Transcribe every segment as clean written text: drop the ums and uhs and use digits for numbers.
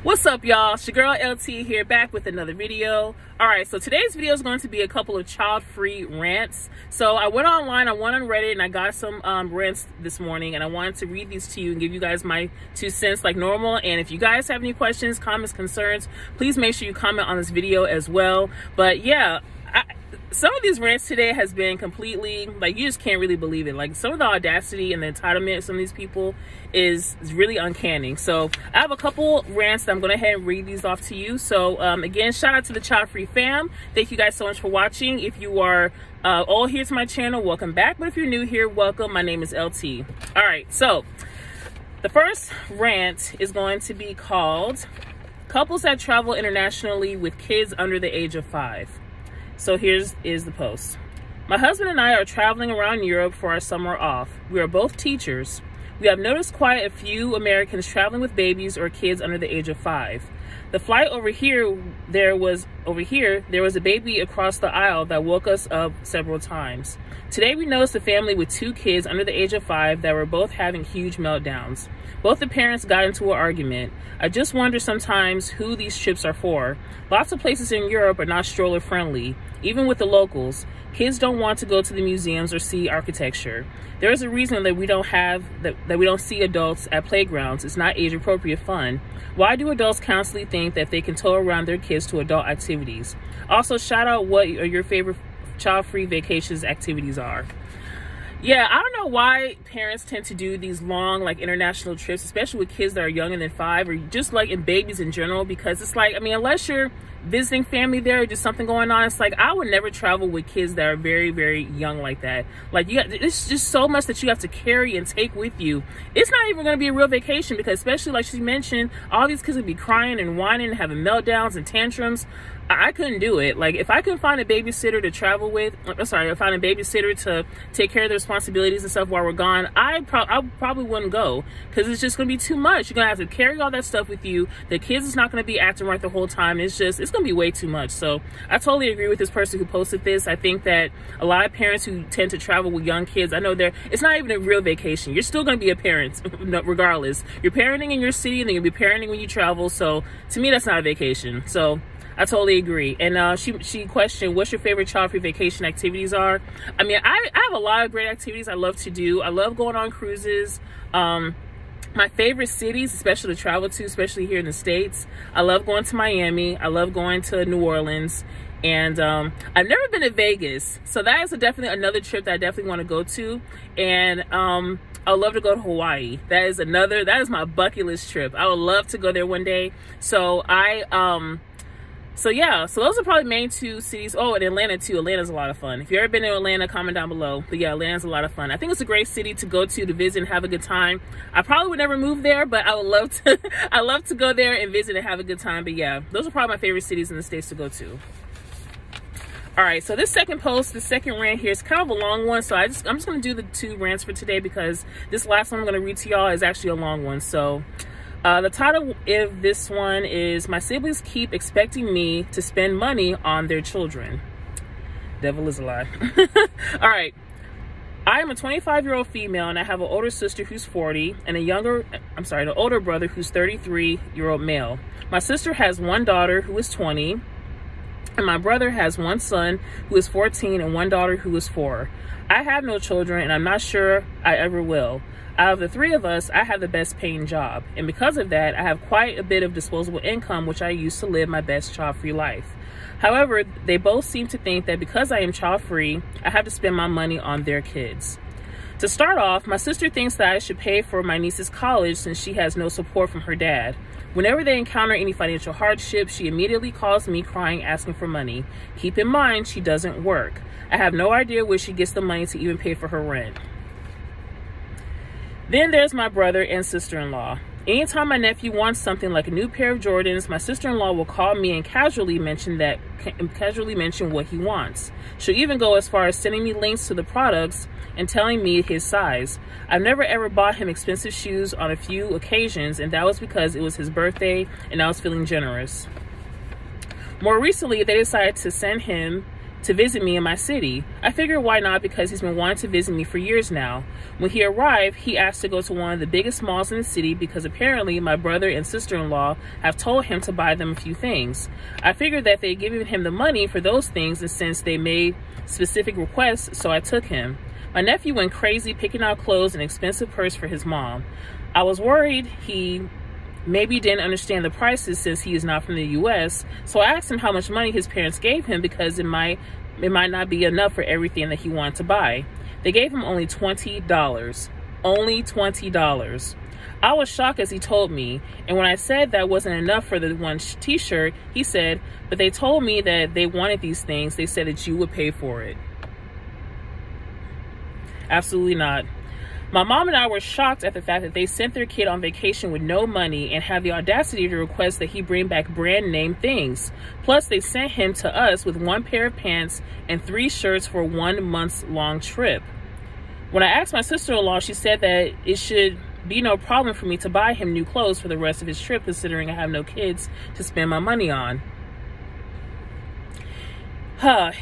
What's up, y'all? It's your girl LT here, back with another video. Alright, so today's video is going to be a couple of child-free rants. So I went online, I went on Reddit, and I got some rants this morning, and I wanted to read these to you and give you guys my 2 cents like normal. And if you guys have any questions, comments, concerns, please make sure you comment on this video as well. But yeah, some of these rants today has been completely, like, you just can't really believe it. Like, some of the audacity and the entitlement of some of these people is really uncanny. So I have a couple rants that I'm going to head and read these off to you. So again, shout out to the Child Free fam. Thank you guys so much for watching. If you are all here to my channel, welcome back. But if you're new here, welcome. My name is LT. All right, so the first rant is going to be called Couples That Travel Internationally with Kids Under the Age of 5. So here's the post. My husband and I are traveling around Europe for our summer off. We are both teachers. We have noticed quite a few Americans traveling with babies or kids under the age of 5. The flight over here, there was a baby across the aisle that woke us up several times. Today we noticed a family with 2 kids under the age of 5 that were both having huge meltdowns. Both the parents got into an argument. I just wonder sometimes who these trips are for. Lots of places in Europe are not stroller friendly, even with the locals. Kids don't want to go to the museums or see architecture. There is a reason that we don't see adults at playgrounds. It's not age appropriate fun. Why do adults constantly think that they can tow around their kids to adult activities? Also, shout out what your favorite child-free vacations activities are. Yeah, I don't know why parents tend to do these long, like, international trips, especially with kids that are younger than 5, or just like in babies in general, because it's like, I mean, unless you're visiting family there or just something going on, it's like, I would never travel with kids that are very, very young like that. Like, it's just so much that you have to carry and take with you. It's not even going to be a real vacation, because especially like she mentioned, all these kids would be crying and whining and having meltdowns and tantrums. I couldn't do it. Like, if I couldn't find a babysitter to travel with, find a babysitter to take care of the responsibilities and stuff while we're gone, I probably wouldn't go, because it's just going to be too much. You're going to have to carry all that stuff with you. The kids is not going to be acting right the whole time. It's going to be way too much. So I totally agree with this person who posted this. I think that a lot of parents who tend to travel with young kids, I know it's not even a real vacation. You're still going to be a parent regardless. You're parenting in your city, and then you'll be parenting when you travel. So to me, that's not a vacation. So I totally agree. And she questioned what's your favorite child-free vacation activities are. I mean, I have a lot of great activities I love to do. I love going on cruises. My favorite cities, especially to travel to, especially here in the States, I love going to Miami. I love going to New Orleans. And I've never been to Vegas. So that is definitely another trip that I definitely want to go to. And I would love to go to Hawaii. That is my bucket list trip. I would love to go there one day. So yeah, so those are probably main 2 cities. Oh, and Atlanta too. Atlanta's a lot of fun. If you've ever been to Atlanta, comment down below. But yeah, Atlanta's a lot of fun. I think it's a great city to go to visit and have a good time. I probably would never move there, but I would love to. I love to go there and visit and have a good time. But yeah, those are probably my favorite cities in the States to go to. All right, so this second post, the second rant here is kind of a long one. So I'm just going to do the 2 rants for today, because this last one I'm going to read to y'all is actually a long one. So the title of this one is My Siblings Keep Expecting Me to Spend Money on Their Children. Devil is a lie. All right. I am a 25-year-old female, and I have an older sister who's 40 and an older brother who's 33-year-old male. My sister has 1 daughter who is 20, and my brother has 1 son who is 14 and 1 daughter who is 4. I have no children, and I'm not sure I ever will. Out of the 3 of us, I have the best paying job. And because of that, I have quite a bit of disposable income, which I use to live my best child-free life. However, they both seem to think that because I am child-free, I have to spend my money on their kids. To start off, my sister thinks that I should pay for my niece's college since she has no support from her dad. Whenever they encounter any financial hardship, she immediately calls me crying, asking for money. Keep in mind, she doesn't work. I have no idea where she gets the money to even pay for her rent. Then there's my brother and sister-in-law. Anytime my nephew wants something like a new pair of Jordans, my sister-in-law will call me and casually mention what he wants. She'll even go as far as sending me links to the products and telling me his size. I've never ever bought him expensive shoes on a few occasions, and that was because it was his birthday and I was feeling generous. More recently, they decided to send him to visit me in my city. I figured why not, because he's been wanting to visit me for years now. When he arrived, he asked to go to one of the biggest malls in the city because apparently my brother and sister-in-law have told him to buy them a few things. I figured that they'd given him the money for those things, and since they made specific requests, so I took him. My nephew went crazy picking out clothes and an expensive purse for his mom. I was worried he maybe didn't understand the prices since he is not from the US, so I asked him how much money his parents gave him because it might not be enough for everything that he wanted to buy. They gave him only $20. Only $20. I was shocked as he told me, and when I said that wasn't enough for the one t-shirt, he said, but they told me that they wanted these things. They said that you would pay for it. Absolutely not. My mom and I were shocked at the fact that they sent their kid on vacation with no money and had the audacity to request that he bring back brand name things. Plus, they sent him to us with one pair of pants and 3 shirts for 1 month's long trip. When I asked my sister-in-law, she said that it should be no problem for me to buy him new clothes for the rest of his trip, considering I have no kids to spend my money on.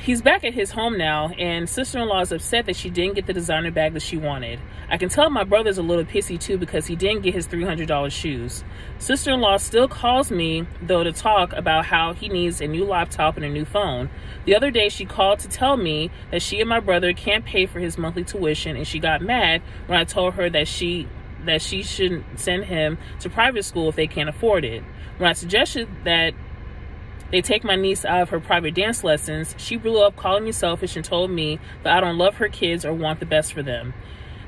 He's back at his home now, and sister-in-law is upset that she didn't get the designer bag that she wanted. I can tell my brother's a little pissy too because he didn't get his $300 shoes. Sister-in-law still calls me, though, to talk about how he needs a new laptop and a new phone. The other day, she called to tell me that she and my brother can't pay for his monthly tuition, and she got mad when I told her that she shouldn't send him to private school if they can't afford it. When I suggested that they take my niece out of her private dance lessons, she blew up calling me selfish and told me that I don't love her kids or want the best for them.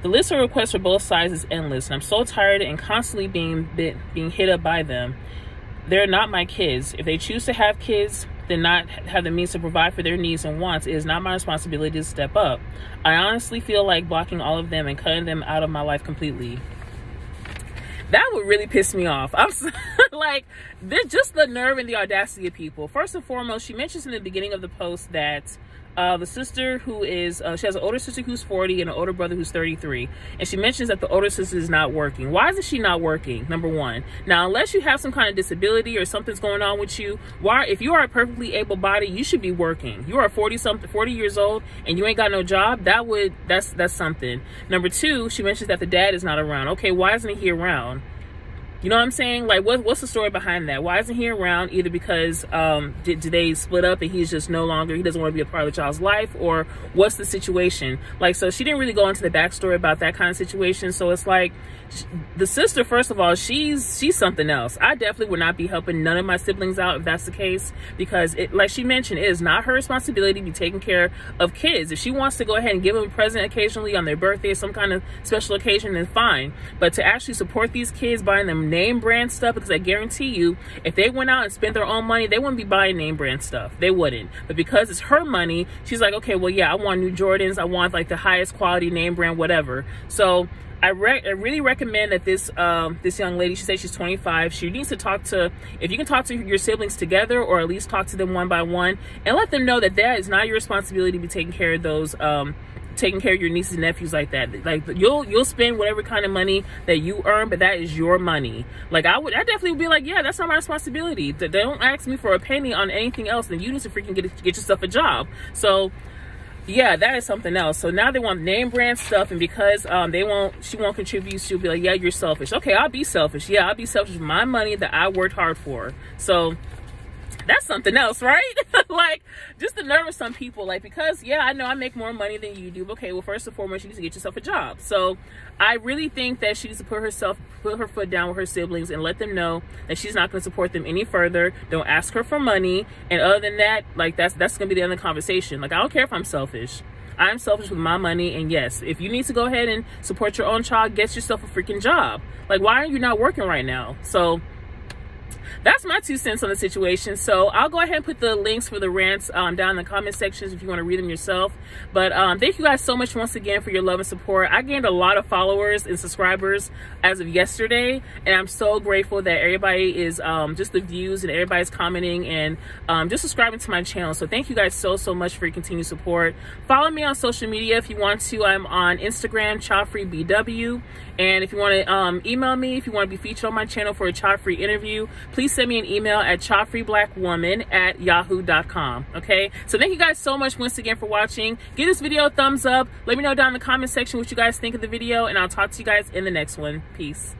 The list of requests for both sides is endless, and I'm so tired and constantly being hit up by them. They're not my kids. If they choose to have kids, then not have the means to provide for their needs and wants, it is not my responsibility to step up. I honestly feel like blocking all of them and cutting them out of my life completely. That would really piss me off. I'm like, just the nerve and the audacity of people. First and foremost, she mentions in the beginning of the post that the sister who is, she has an older sister who's 40 and an older brother who's 33. And she mentions that the older sister is not working. Why isn't she not working? Number one. Now, unless you have some kind of disability or something's going on with you, if you are a perfectly able-bodied, you should be working. You are 40 years old and you ain't got no job. That's something. Number two, she mentions that the dad is not around. Okay, why isn't he around? You know what I'm saying? Like, what's the story behind that? Why isn't he around? Either because did they split up and he's just no longer, he doesn't want to be a part of the child's life, or what's the situation? Like, so she didn't really go into the backstory about that kind of situation. So it's like, the sister, first of all, she's something else. I definitely would not be helping none of my siblings out if that's the case, because like she mentioned, it is not her responsibility to be taking care of kids. If she wants to go ahead and give them a present occasionally on their birthday or some kind of special occasion, then fine. But to actually support these kids, buying them name brand stuff, because I guarantee you, if they went out and spent their own money, they wouldn't be buying name brand stuff. They wouldn't. But because it's her money, she's like, okay, well, yeah, I want new Jordans. I want like the highest quality name brand, whatever. So I really recommend that this young lady, she says she's 25, she needs to talk to, if you can talk to your siblings together, or at least talk to them one by one, and let them know that that is not your responsibility to be taking care of those, taking care of your nieces and nephews like that. Like, you'll spend whatever kind of money that you earn, but that is your money. Like, I definitely would be like, yeah, that's not my responsibility. They don't ask me for a penny on anything else, then you need to freaking get yourself a job. So yeah, that is something else. So now they want name brand stuff, and because she won't contribute, she'll be like, yeah, you're selfish. Okay, I'll be selfish. Yeah, I'll be selfish with my money that I worked hard for. So that's something else, right? Like, just the nerve of some people, like, because yeah, I know I make more money than you do. Okay, well, first and foremost, you need to get yourself a job. So I really think that she needs to put her foot down with her siblings and let them know that she's not going to support them any further. Don't ask her for money. And other than that, like, that's going to be the end of the conversation. Like, I don't care if I'm selfish. I'm selfish with my money, and yes, if you need to go ahead and support your own child, get yourself a freaking job. Like, why are you not working right now? So that's my 2 cents on the situation. So I'll go ahead and put the links for the rants down in the comment sections if you want to read them yourself. But thank you guys so much once again for your love and support. I gained a lot of followers and subscribers as of yesterday, and I'm so grateful that everybody is just the views and everybody's commenting and just subscribing to my channel. So thank you guys so much for your continued support. Follow me on social media if you want to. I'm on Instagram, ChildFreeBW. And if you want to email me, if you want to be featured on my channel for a child-free interview, please send me an email at childfreeblackwoman@yahoo.com. Okay, so thank you guys so much once again for watching. Give this video a thumbs up. Let me know down in the comment section what you guys think of the video, and I'll talk to you guys in the next one. Peace.